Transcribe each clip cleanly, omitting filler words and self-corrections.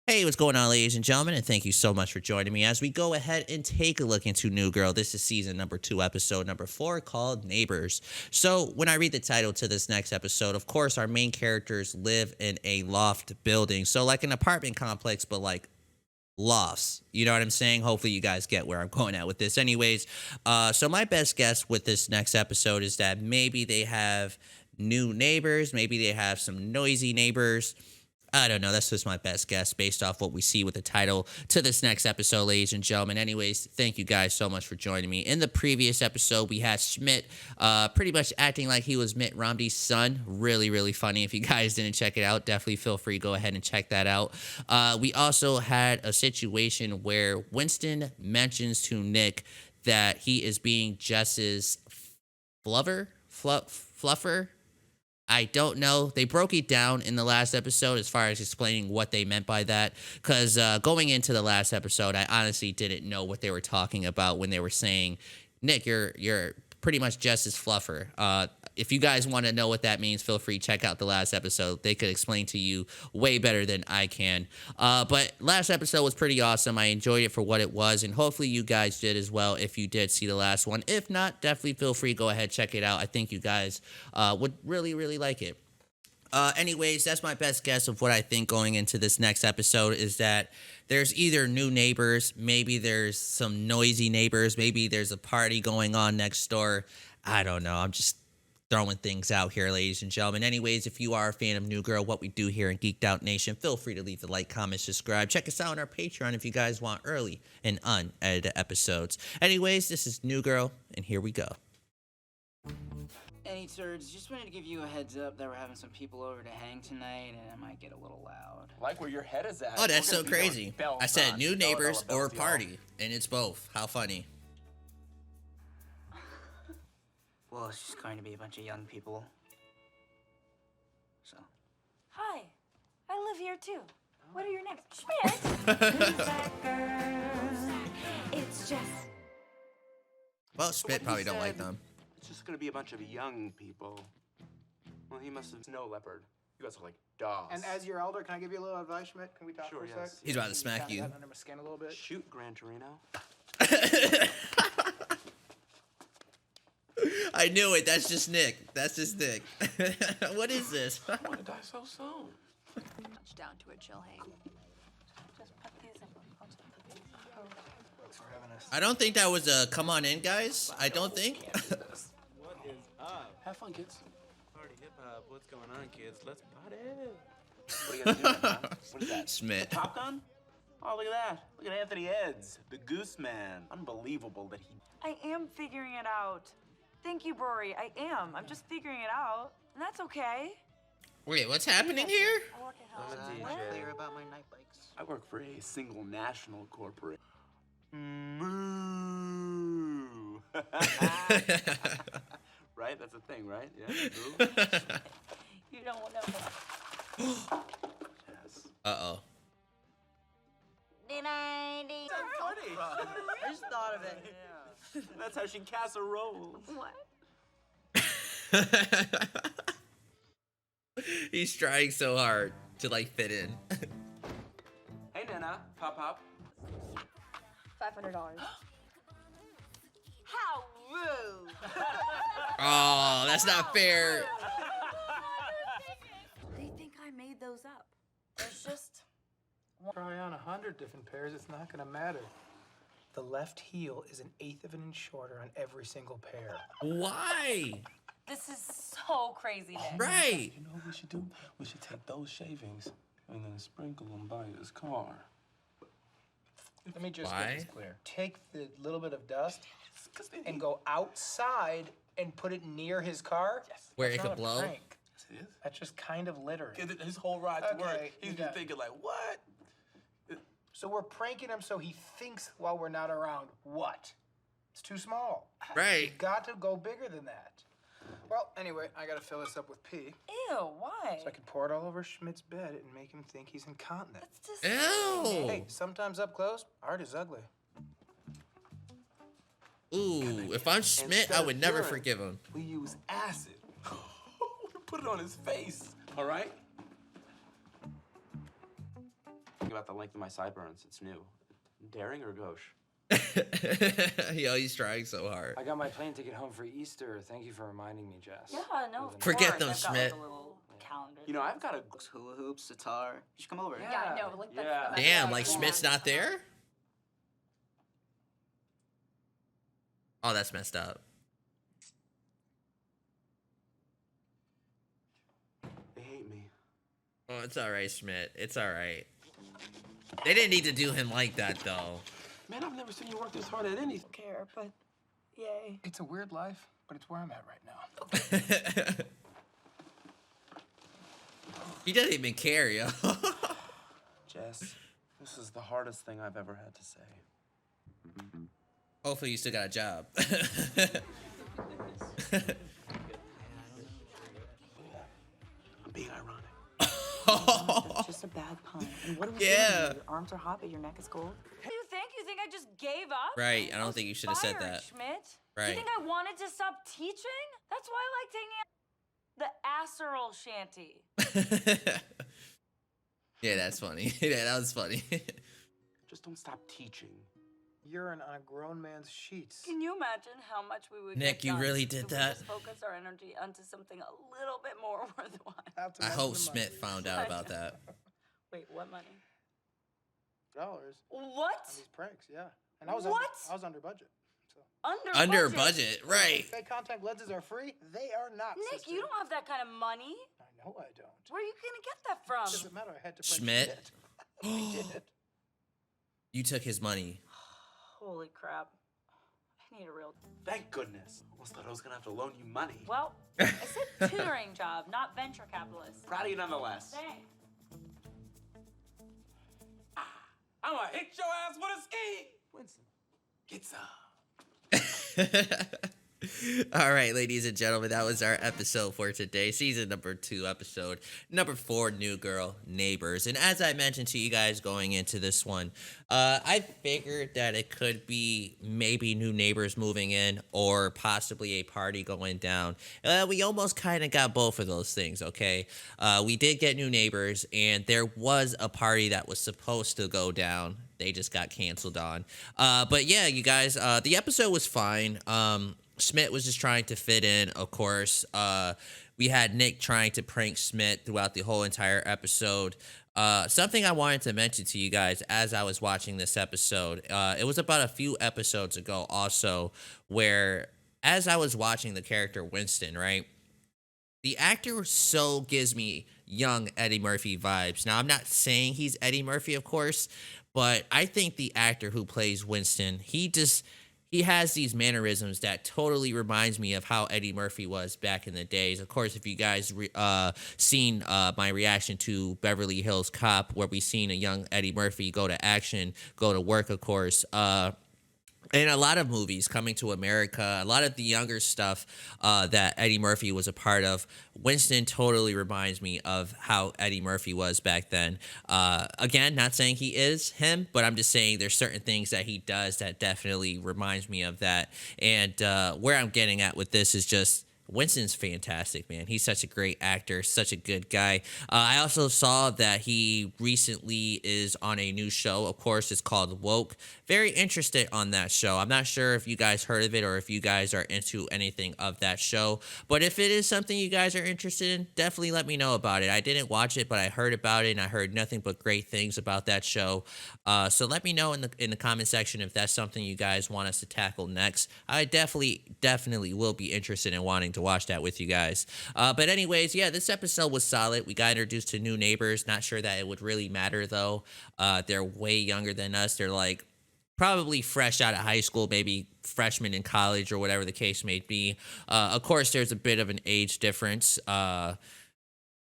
Hey, what's going on, ladies and gentlemen? And thank you so much for joining me as we go ahead and take a look into New Girl. This is season number 2, episode number 4, called Neighbors. So, when I read the title to this next episode, of course, our main characters live in a loft building. So, like an apartment complex, but like lofts. You know what I'm saying? Hopefully, you guys get where I'm going at with this. Anyways, so my best guess with this next episode is that maybe they have new neighbors, maybe they have some noisy neighbors. I don't know. That's just my best guess based off what we see with the title to this next episode, ladies and gentlemen. Anyways, thank you guys so much for joining me. In the previous episode, we had Schmidt pretty much acting like he was Mitt Romney's son. Really, really funny. If you guys didn't check it out, definitely feel free to go ahead and check that out. We also had a situation where Winston mentions to Nick that he is being Jess's fluffer. I don't know. They broke it down in the last episode as far as explaining what they meant by that. Because going into the last episode, I honestly didn't know what they were talking about when they were saying, "Nick, you're pretty much just as fluffer." If you guys want to know what that means, feel free to check out the last episode. They could explain to you way better than I can. But last episode was pretty awesome. I enjoyed it for what it was, and hopefully you guys did as well if you did see the last one. If not, definitely feel free to go ahead check it out. I think you guys would really, really like it. Anyways, that's my best guess of what I think going into this next episode is that there's either new neighbors, maybe there's some noisy neighbors, maybe there's a party going on next door. I don't know. I'm just throwing things out here, ladies and gentlemen. Anyways, if you are a fan of New Girl, what we do here in Geeked Out Nation, feel free to leave a like, comment, subscribe. Check us out on our Patreon if you guys want early and unedited episodes. Anyways, this is New Girl, and here we go. Any turds, just wanted to give you a heads up that we're having some people over to hang tonight, and it might get a little loud. Like where your head is at. Oh, that's We're so gonna be there crazy. with bells I said on. new Bella, neighbors Bella, or bells, party, and it's both. How funny. Well, it's just going to be a bunch of young people. So. Hi, I live here too. What are your names? Schmidt. It's just. Well, Spit probably don't like them. It's just gonna be a bunch of young people. Well, he must have snow leopard. You guys are like dogs. And as your elder, can I give you a little advice, Schmidt? Can we talk Sure, for a yes. sec? He's about to Can smack kinda you. get under my skin a little bit. Shoot, Gran Torino. I knew it. That's just Nick. That's just Nick. What is this? I want to die so soon. Much down to a chill hang. Just put these in. Thanks for having us. I don't think that was a come on in, guys. I don't think. What is up? Have fun, kids. Party hip hop. What's going on, kids? Let's party. What are you guys doing, man? What is that? Schmidt. Top Gun? Oh, look at that. Look at Anthony Eds, the Goose Man. Unbelievable that he. I am figuring it out. Thank you, Rory. I am. I'm just figuring it out. And that's okay. Wait, what's happening here? I work at home. I'm a Much DJ. clear about my night bikes. I work for a single national corporate. Moo. Right? That's a thing, right? Yeah. Moo. You don't know. Yes. Uh-oh. Funny. I just thought of it. That's how she casseroles. What? He's trying so hard to like fit in. Hey, Nana. Pop, pop. $500. How rude! Oh, that's not fair. They think I made those up. There's just. Try on 100 different pairs, it's not gonna matter. The left heel is 1/8 of an inch shorter on every single pair. Why? This is so crazy, Nick. Right. You know what we should do? We should take those shavings and then sprinkle them by his car. Let me just Why? get this clear. Take the little bit of dust 'Cause they and go outside and put it near his car. Yes. Where That's it could not a blow? prank. Yes, it is. That's just kind of littering. His whole ride to work, Okay, he's you been got it. thinking like, what? So we're pranking him so he thinks while we're not around. What? It's too small. Right. You've got to go bigger than that. Well, anyway, I gotta fill this up with pee Ew, why? so I can pour it all over Schmidt's bed and make him think he's incontinent. That's just. Ew. Hey, sometimes up close, art is ugly. Ooh, if I'm Schmidt, Instead I of would never urine, forgive him. We use acid. We put it on his face, all right? You about the length of my sideburns. It's new. Daring or gauche? Yo, he's trying so hard. I got my plane ticket home for Easter. Thank you for reminding me, Jess. Yeah, no. With an- Forget of them, course. I've got, Schmidt. like, a little calendar. You know, I've got a. Hula hoops, sitar. You should come over. Yeah, I know. Like Yeah. that's Damn, yeah, like yeah. Schmidt's not there? Oh, that's messed up. They hate me. Oh, it's all right, Schmidt. It's all right. They didn't need to do him like that, though. Man, I've never seen you work this hard at anything. Care, but yay. It's a weird life, but it's where I'm at right now. He doesn't even care, yo. Jess, this is the hardest thing I've ever had to say. Hopefully you still got a job. I'm being ironic. It's just a bad pun. And what are we Yeah. doing? Your arms are hot, but your neck is cold. What do you think? You think I just gave up? Right, I don't think you should have said Fired, that. Schmidt. Right. You think I wanted to stop teaching? That's why I like taking the Asserol shanty. Yeah, that's funny. Yeah, that was funny. Just don't stop teaching. Urine on a grown man's sheets. Can you imagine how much we would Nick, get you done really if did we that? just focus our energy onto something a little bit more worthwhile. Not to I mention hope the Schmidt money. found out about that. Wait, what money? Dollars What? on these pranks, yeah. And I was What? I was under budget. So Under budget, right. fake contact lenses are free. They are not. Nick, sister. you don't have that kind of money. I know I don't. Where are you gonna get that from? Doesn't matter. I had to. Prank Schmidt? I did. You took his money. Holy crap. I need a real. Thank goodness. Almost thought I was gonna have to loan you money. Well, I said tutoring job, not venture capitalist. Proud of you nonetheless. Thanks. I'm gonna hit your ass with a ski. Winston, get some. All right, ladies and gentlemen, that was our episode for today. Season number 2, episode number 4, New Girl Neighbors. And as I mentioned to you guys going into this one, I figured that it could be maybe new neighbors moving in or possibly a party going down. We almost kind of got both of those things, okay? We did get new neighbors, and there was a party that was supposed to go down. They just got canceled on. But yeah, you guys, the episode was fine. Schmidt was just trying to fit in, of course. We had Nick trying to prank Schmidt throughout the whole entire episode. Something I wanted to mention to you guys as I was watching this episode, it was about a few episodes ago also, where as I was watching the character Winston, right? The actor so gives me young Eddie Murphy vibes. Now, I'm not saying he's Eddie Murphy, of course, but I think the actor who plays Winston, he has these mannerisms that totally reminds me of how Eddie Murphy was back in the days. Of course, if you guys seen my reaction to Beverly Hills Cop, where we seen a young Eddie Murphy go to action, go to work, of course, in a lot of movies, Coming to America, a lot of the younger stuff that Eddie Murphy was a part of, Winston totally reminds me of how Eddie Murphy was back then. Again, not saying he is him, but I'm just saying there's certain things that he does that definitely reminds me of that. And where I'm getting at with this is just Winston's fantastic, man. He's such a great actor, such a good guy. I also saw that he recently is on a new show. Of course, it's called Woke. Very interested on that show. I'm not sure if you guys heard of it or if you guys are into anything of that show. But if it is something you guys are interested in, definitely let me know about it. I didn't watch it, but I heard about it, and I heard nothing but great things about that show. So let me know in the comment section if that's something you guys want us to tackle next. I definitely will be interested in wanting to watch that with you guys. But anyways, yeah, this episode was solid. We got introduced to new neighbors. Not sure that it would really matter, though. They're way younger than us. They're like probably fresh out of high school, maybe freshmen in college or whatever the case may be. Of course, there's a bit of an age difference.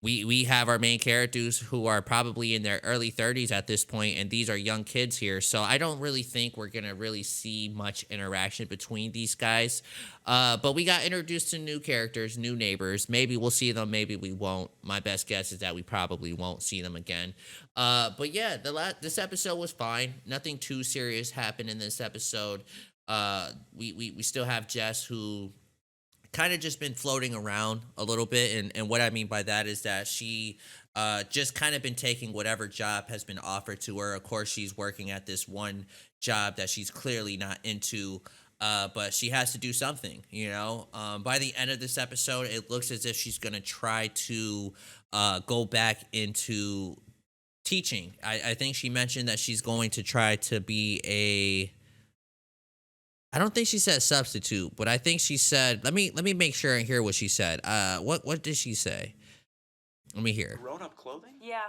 We have our main characters who are probably in their early 30s at this point, and these are young kids here. So I don't really think we're going to really see much interaction between these guys. But we got introduced to new characters, new neighbors. Maybe we'll see them, maybe we won't. My best guess is that we probably won't see them again. But yeah, this episode was fine. Nothing too serious happened in this episode. We still have Jess, who kind of just been floating around a little bit, and what I mean by that is that she just kind of been taking whatever job has been offered to her. Of course, she's working at this one job that she's clearly not into, but she has to do something, you know. By the end of this episode, it looks as if she's going to try to go back into teaching. I think she mentioned that she's going to try to be a. I don't think she said substitute, but I think she said. Let me make sure and hear what she said. What did she say? Let me hear. Grown-up clothing? Yeah.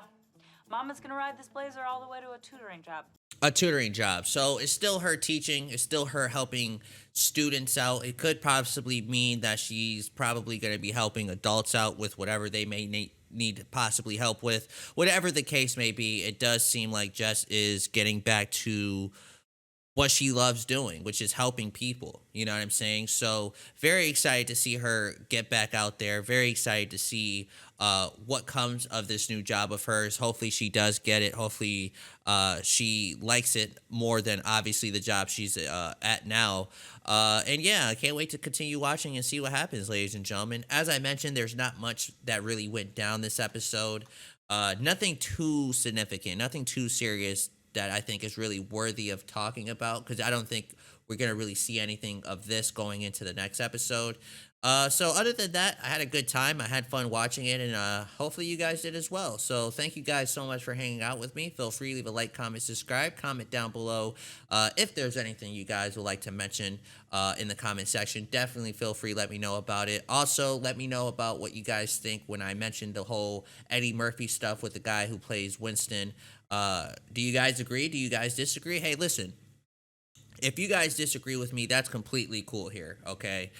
Mama's gonna ride this blazer all the way to a tutoring job. A tutoring job. So it's still her teaching. It's still her helping students out. It could possibly mean that she's probably going to be helping adults out with whatever they may need possibly help with. Whatever the case may be, it does seem like Jess is getting back to what she loves doing, which is helping people. You know what I'm saying? So very excited to see her get back out there. Very excited to see what comes of this new job of hers. Hopefully she does get it. Hopefully she likes it more than obviously the job she's at now. And yeah, I can't wait to continue watching and see what happens, ladies and gentlemen. As I mentioned, there's not much that really went down this episode. Nothing too significant, nothing too serious that I think is really worthy of talking about, because I don't think we're going to really see anything of this going into the next episode. So other than that, I had a good time. I had fun watching it, and hopefully you guys did as well. So thank you guys so much for hanging out with me. Feel free to leave a like, comment, subscribe, comment down below. If there's anything you guys would like to mention in the comment section, definitely feel free, let me know about it. Also, let me know about what you guys think when I mentioned the whole Eddie Murphy stuff with the guy who plays Winston. Do you guys agree? Do you guys disagree? Hey, listen, if you guys disagree with me, that's completely cool here, okay?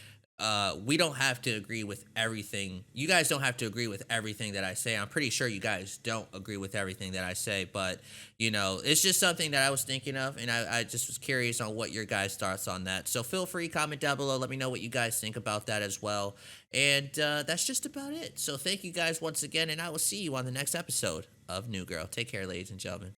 We don't have to agree with everything. You guys don't have to agree with everything that I say. I'm pretty sure you guys don't agree with everything that I say, but, you know, it's just something that I was thinking of, and I just was curious on what your guys' thoughts on that. So feel free, comment down below. Let me know what you guys think about that as well. And that's just about it. So thank you guys once again, and I will see you on the next episode of New Girl. Take care, ladies and gentlemen.